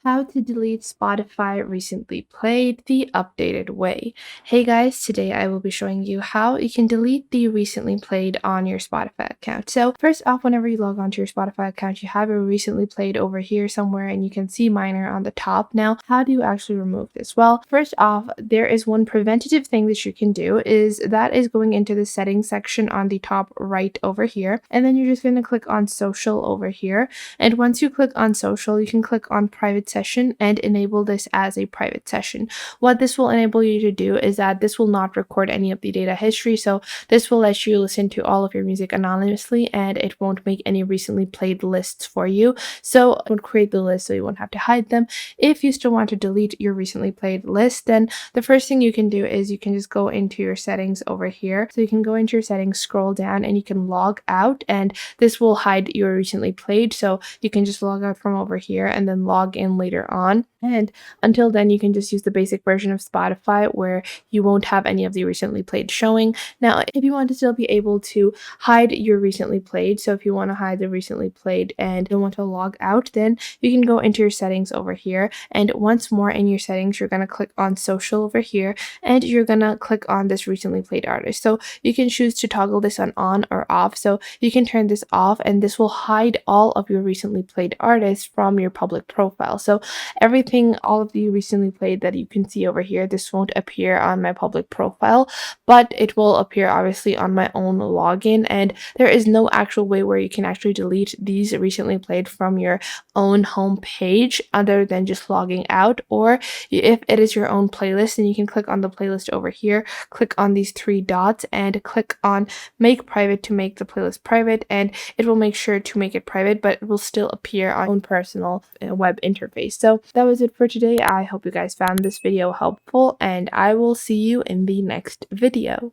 How to delete Spotify recently played the updated way. Hey guys, today I will be showing you how you can delete the recently played on your Spotify account. So first off, whenever you log onto your Spotify account, you have your recently played over here somewhere and you can see minor on the top. Now, how do you actually remove this? Well, first off, there is one preventative thing that you can do is going into the settings section on the top right over here. And then you're just going to click on social over here. And once you click on social, you can click on private session and enable this as a private session. What this will enable you to do is that this will not record any of the data history. So this will let you listen to all of your music anonymously and it won't make any recently played lists for you. So it would create the list so you won't have to hide them. If you still want to delete your recently played list, then the first thing you can do is you can just go into your settings over here. So you can go into your settings, scroll down, and you can log out, and this will hide your recently played. So you can just log out from over here and then log in later on. And until then, you can just use the basic version of Spotify where you won't have any of the recently played showing. Now, if you want to still be able to hide your recently played, so if you want to hide the recently played and don't want to log out, then you can go into your settings over here. And once more in your settings, you're going to click on social over here and you're going to click on this recently played artist. So you can choose to toggle this on or off. So you can turn this off and this will hide all of your recently played artists from your public profile. So everything, all of the recently played that you can see over here, this won't appear on my public profile, but it will appear obviously on my own login. And there is no actual way where you can actually delete these recently played from your own home page other than just logging out. Or if it is your own playlist, then you can click on the playlist over here, click on these three dots and click on make private to make the playlist private, and it will make sure to make it private, but it will still appear on your own personal web interface. So that was it for today. I hope you guys found this video helpful, and I will see you in the next video.